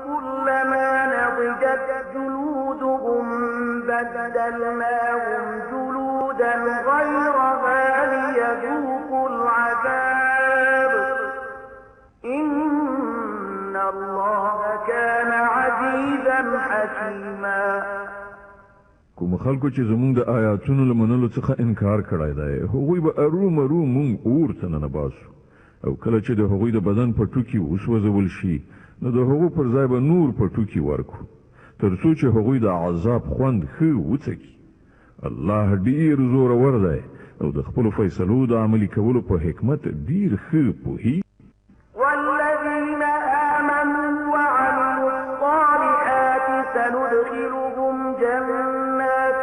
كلما نضجت جلودهم بدلناهم جلودا غيرها ليذوقوا العذاب إن الله كان عزيزا حكيما. کوم خلکو چې زمونږ د آیاتونو له منلو څخه انکار کړی دی هغوی به ارومرو مونږ اور ته ننباسو او کله چې د هغوی د بدن پټوکي وسوځول شي نو د هغو پر ځای به نور پټوکي ورکو تر څو چې هغوی د عذاب خوند ښه وڅکي. الله ډیر زورور دی او د خپلو فیصلو د عملي کولو په حکمت ډیر ښه پوهیږي. والذين آمنوا وعملوا الصالحات سندخلهم جنات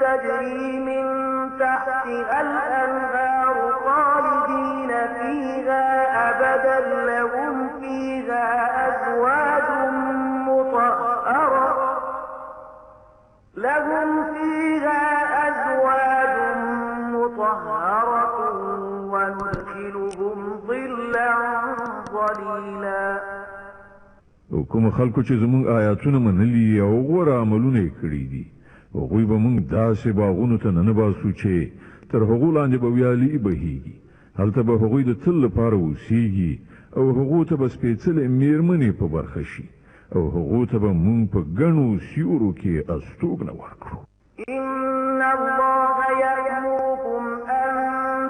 تجري من تحتها الأنهار خالدين فيها أبدا لهم فيها أزواج مطهرة وندخلهم ظلا ظليلا. او کوم خلکو چې زمونږ آیاتونه منلي او غوره عملونه یې کړي دي هغوی به مونږ داسې باغونو ته ننباسو چې تر هغو لاندې به ویالې بهیږي. هلته به هغوی د تل لپاره اوسیږي او هغو ته به سپېڅلې مېرمنې په برخه شي او هغو ته به مونږ په ګڼو سیورو کې استوګنه ورکړو. إن الله يأمركم أن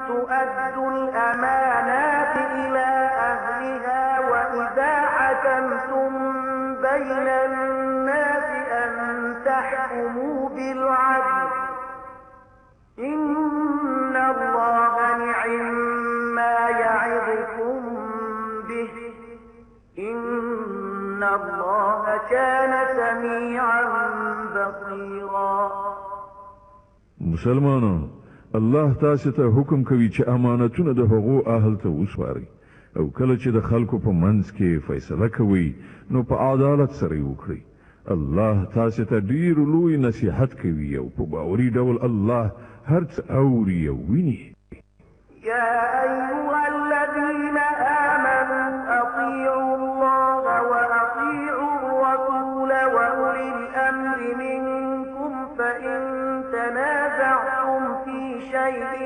تؤدوا الأمانات إلى أهلها وإذا حكمتم بين الناس أن تحكموا بالعدل إن الله نعما يعظكم به إن الله كان سميعا بصيرا. مسلمانانو الله تاسو ته حکم کوي چې امانتونه د هغو اهل ته وسپارئ او کله چې د خلکو په منځ کې فیصله کوي نو په عدالت سره وکړئ. الله تاسو ته ډیر لوی نصیحت کوي او په باوري ډول الله هر څه اوري او ویني. يا أيها الذين آمنوا أطيعوا الله وأطيعوا الرسول وأولي الأمر منكم فإن تنازعتم في شيء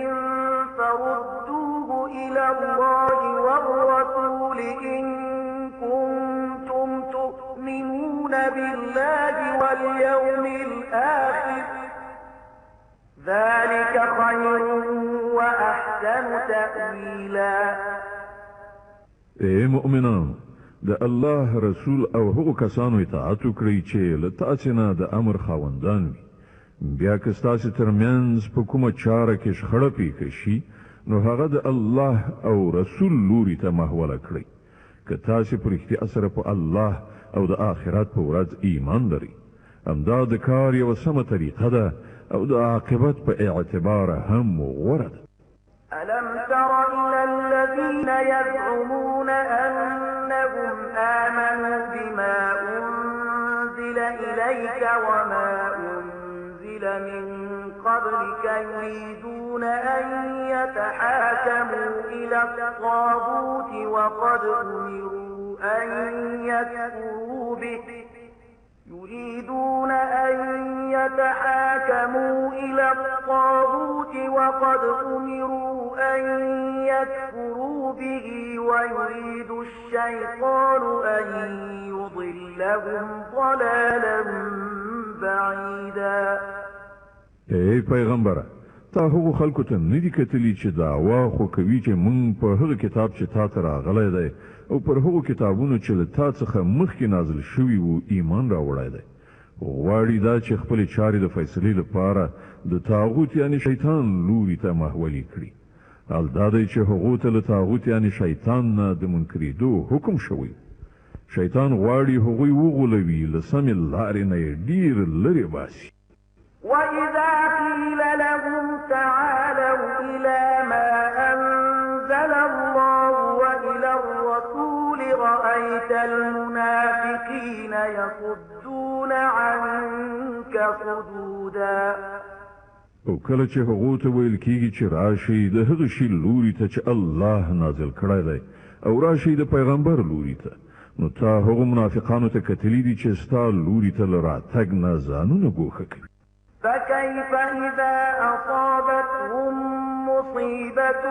فردوه إلى الله والرسول إن كنتم تؤمنون بالله واليوم الآخر ذلك خير وأحسن تأويلا. اے مؤمنان، د الله رسول او هغو کسانو اطاعت وکړئ چې له تاسې نه د امر خاوندان وي. بیا که ستاسې ترمنځ په کومه چاره کې شخړه پیښه شي نو هغه د الله او رسول لوري ته محوله کړئ. که تاسې په رښتیا سره په الله او د آخرت په ورځ ایمان لرئ، همدا د کار یوه سمه طریقه ده او د عاقبت په اعتبار هم غوره ده. ألم تر إلى الذين يزعمون أنهم آمنوا بما أنزل إليك وما أنزل من قبلك يريدون أن يتحاكموا إلى الطاغوت وقد أمروا أن يكفروا به ويريد الشيطان أن يضلهم ضلالا بعيدا. اے پیغمبره، تا هغو خلکو ته ندی کتلی چې دعوا خو کوي چې مونږ په هغه کتاب چې تا ته راغلی دی او پر هغو کتابونو چې له تا څخه مخکې نازل شوي وو ایمان راوړی دی. غواړي دا چې خپلې چارې د فیصلې لپاره د طاغوت یعنی شیطان لوري ته محولي کړي. حال دا دی چې هغو ته له طاغوت یعنی شیطان نه د منکرېدو حکم شوی. شیطان غواړي هغوی وغولوي، له سمې لارې نه یې ډېر لرې باسي. وإذا قيل لهم تعالوا إلى ما أنزل الله وإلى الرسول رأيت المنافقين يصدون عنك صدودا. او کله چې هغو ته ویل کېږي چې راشئ د هغه شي لوري ته چې الله نازل کړی دی او راشئ د پیغمبر لوري ته، نو تا هغو منافقانو ته کتلي دي چې ستا لوري ته له راتګ نه ځانونه ګوښه کوي. فكيف إذا أصابتهم مصيبة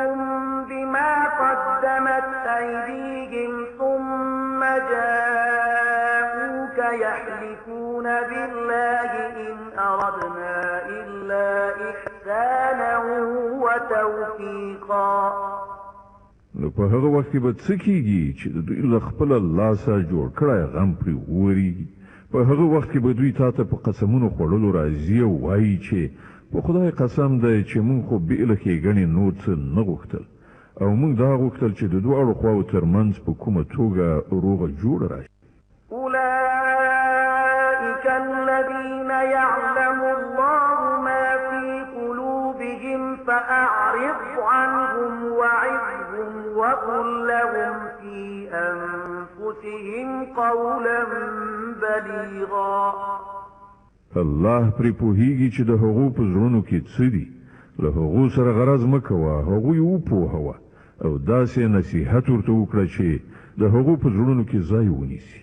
بما قدمت أيديهم ثم جاءوك يحلفون بالله إن أردنا إلا إحسانا وتوفيقا. نو په هغه وخت کې به څه کېږي چې د دوی له خپله لاسه جوړ کړی غم پرې وورېږي. په هغه وخت کې به دوی تا ته په قسمونو خوړلو راځي او وایي چې په خدای قسم دی چې مونږ خو بې له ښېګڼې نور څه نه غوښتل او مونږ دا غوښتل چې د دواړو خواو ترمنځ په کومه توګه روغه جوړه راشي. أولئك الذين يعلم الله ما في قلوبهم فأعرض عنهم وعظهم وقل لهم في أنفسهم قولا بليغا. الله پرې پوهیږي چې د هغو په زړونو کې څه دي. له هغو سره غرض مه کوه، هغوی وپوهوه او داسې نصیحت ورته وکړه چې د هغو په زړونو کې ځای ونیسي.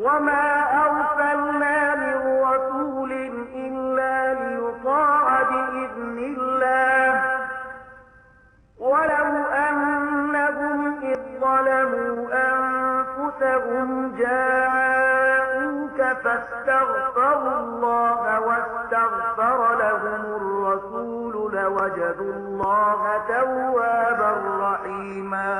وما أرسلنا من رسول إلا ليطاع بإذن الله ولو أنهم إذ ظلموا أنفسهم جاءوك فاستغفروا الله واستغفر لهم الرسول لوجدوا الله توابا رحيما.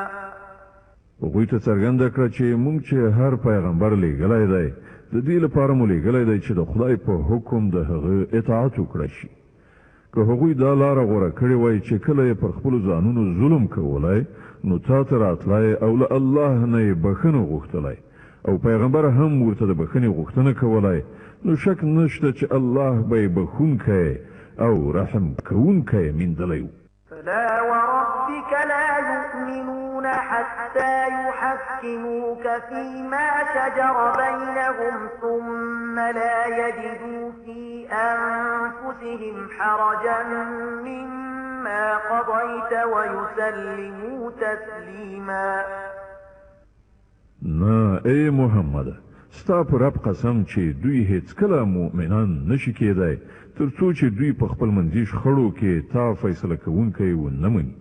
هغوی ته څرګنده کړه چې مونږ چې هر پیغمبر لیږلی دی د دې لپاره مو لیږلی دی چې د خدای په حکم د هغه اطاعت وکړه شي. که هغوی دا لاره غوره کړې وای چې کله یې پر خپلو ځانونو ظلم کولی نو تا ته راتلی او له الله نه یې بښنه غوښتلی او پیغمبر هم ورته د بښنې غوښتنه کولی، نو شک نشته چې الله به یې بښونکی او رحم کوونکی میندلی و. فلا وربك لا يؤمنون حتى يحكموك فيما شجر بينهم ثم لا يجدوا في أنفسهم حرجا مما قضيت ويسلموا تسليما. نه ای محمد، ستا په رب قسم چې دوی هیڅکله مؤمنان نشي کېدی تر څو چې دوی په خپل منځي شخړو کې تا فیصله کوونکی ونه مني.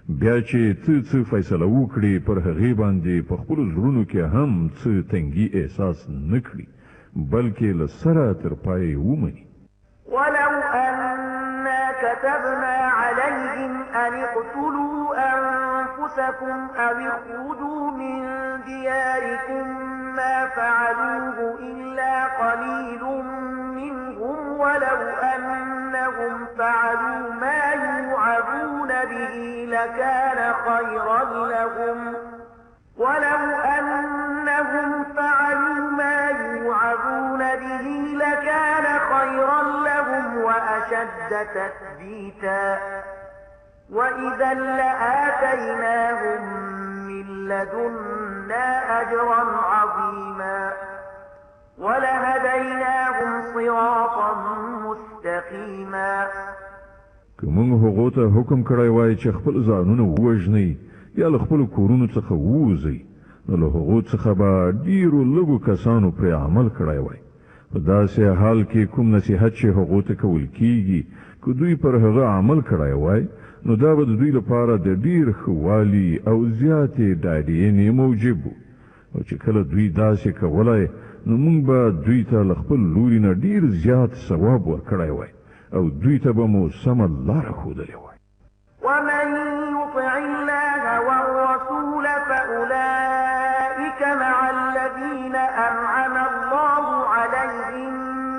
بیا چې ته څه فیصله وکړې پر هغې باندې په خپلو زړونو کې هم څه تنګي احساس نه کړي بلکې له سره تر پایه ومني. ولو أنا كتبنا عليهم أن اقتلوا أنفسكم أو اخرجوا من دياركم ما فعلوه إلا قليل منهم ولو أنهم فعلوا ما يوعظون به لكان خيرا لهم وأشد تثبيتا وإذا لآتيناهم من لدنا أجرا عظيما ولهديناهم صراطا مستقيما. که موږ هغو ته حکم کړی وای چې خپل ځانونه ووژنئ یا له خپلو کورونو څخه ووځئ، نو له هغو څخه به ډېرو لږو کسانو پرې عمل کړی وای. په داسې حال کې کوم نصیحت چې هغو ته کول کیږي که دوی پر هغه عمل کړی وای، نو دا به د دوی لپاره د ډېر ښه والي او زیاتې ډاډینې موجب و. او چې کله دوی داسې کولای، نو موږ به دوی ته له خپل لوري نه ډېر زیات ثواب ورکړی وای او دوی ته به مو سمه لاره ښودلې وای. ومن يطع الله والرسول فأولئك مع الذين أنعم الله عليهم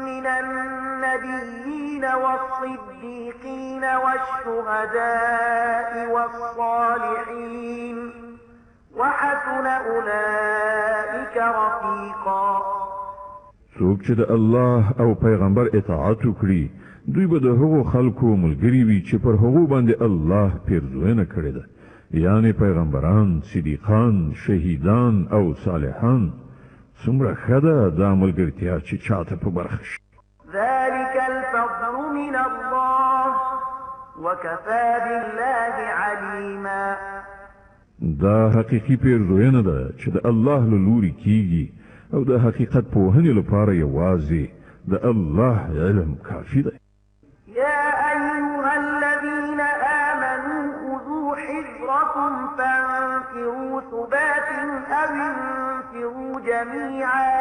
من النبيين والصديقين والشهداء والصالحين وحسن أولئك رفيقا. څوک چې د الله او پیغمبر اطاعت وکړي، دوی به د هغو خلکو ملګري وي چې پر هغو باندې الله پیرزوینه کړې ده، یعنی پیغمبران، صدیقان، شهیدان او صالحان. څومره ښه ده دا ملګرتیا چې چاته په برخه شي. ذلك الفضل من الله وكفى بالله عليما. دا حقیقي پیرزوینه ده چې د الله له لوري کیږي او د حقیقت پوهنې لپاره یوازې د الله علم کافي ده. يا أيها الذين آمنوا خذوا حذركم فانفروا ثبات أو انفروا جميعا.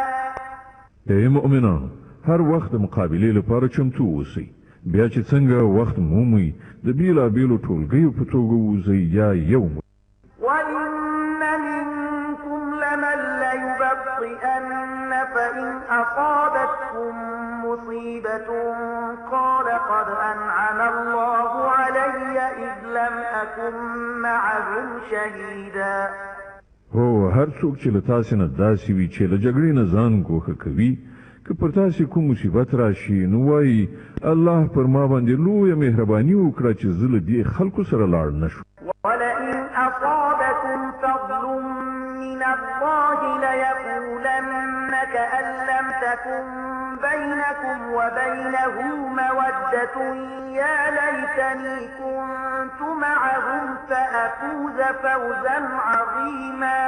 ای مؤمنان، هر وخت مقابلې لپاره چمتو اوسئ. بیا چې څنګه وخت مومئ، د بیلابیلو ټولګیو په توګه ووځئ یا یو. وإن منكم لمن ليبطئن فإن أصابتكم مصيبة قال قد أنعم الله علي إذ لم أكن معهم شهيدا. هو هر څوک چې له تاسې نه داسې وي چې له جګړې نه ځان ګوښه کوي، که پر تاسې کوم مصیبت راشي، نو وایي الله پر ما باندې لویه مهرباني وکړه چې زه له دې خلکو سره لاړ نه شم. ولئن أصابكم فضل من الله ليقولن كأن لم تكن بينكم وبينه مودة يا ليتني كنت معهم فأفوز فوزا عظيما.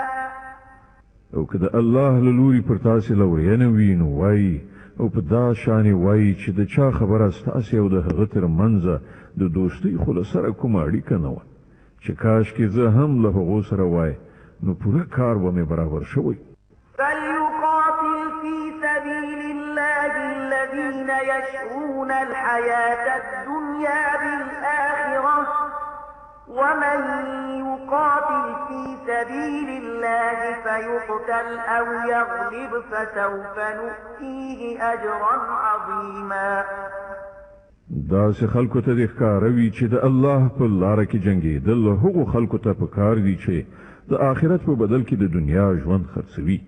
او که د الله له لوري پر تاسې لورینه وي، نو وایي او په دا شانې وایي چې د چا خبره ستاسې او د هغه تر منځه د دوستۍ خو له سره کومه اړیکه نه وه، چې کاشکې زه هم له هغو سره وای، نو پوره کار به مې برابر شوی. فليقاتل في سبيل الله الذين يشرون الحياة الدنيا بالآخرة ومن يقاتل في سبيل الله فيقتل أو يغلب فسوف نؤتيه أجرا عظيما. داسې خلکو ته د ښکاروي چې د الله په لاره کې جنګېدل هغو خلکو ته پکار دي چې د آخرت په بدل کې د دنیا ژوند خرڅوي.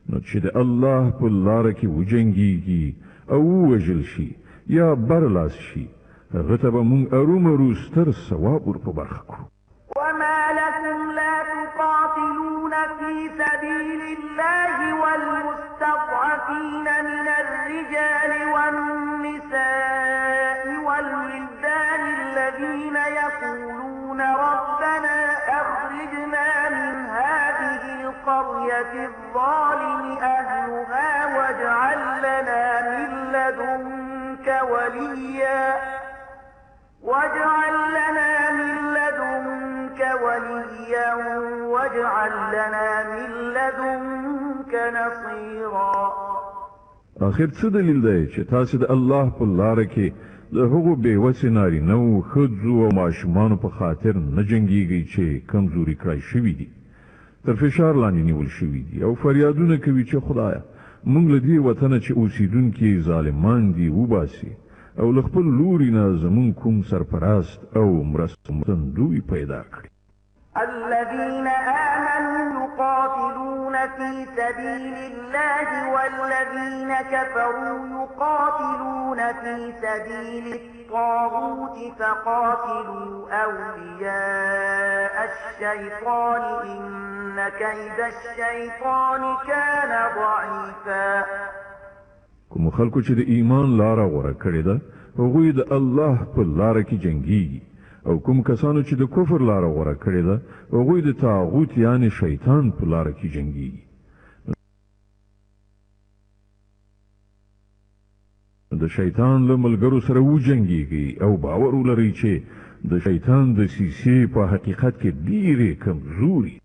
نو چې د الله په لاره کې وجنګېږي او ووژل شي یا برلاس شي، هغه ته به موږ ارومرو ستر ثواب ور په برخه کړو. وما لكم لا تقاتلون في سبيل الله والمستضعفين من الرجال والنساء والولدان الذين يقولون ربنا أخرجنا من هذه القرية الظالم أهلها واجعل لنا من لدنك وليا واجعل لنا من لدنك نصيرا. آخر څه دلیل دی چې تاسې د الله په لاره کې د هغو بېوسې نارینهو ښځو او ماشومانو په خاطر نه جنګیږئ چې کمزوري کړای شوي دي، تر فشار لاندې نیول شوي دي او فریادونه کوي چې خدایه موږ له دې وطنه چې اوسیدونکي ظالمان دي وباسي او له خپل لوري نه زموږ کوم سرپرست او مرستندوی پیدا کړي. الذين آمنوا يقاتلون في سبيل الله والذين كفروا يقاتلون في سبيل الطاغوت فقاتلوا أولياء الشيطان إن كيد الشيطان كان ضعيفا. کوم خلکو چې د ایمان لاره غوره کړې ده هغوی د الله په لاره کې جنګیږي او کوم کسانو چې د کفر لاره غوره کړې ده هغوی د طاغوت یعنی شیطان په لاره کې جنګیږي. د شیطان له ملګرو سره وجنګیږي او باور ولرئ چې د شیطان د سیسې په حقیقت کې ډېرې کمزوري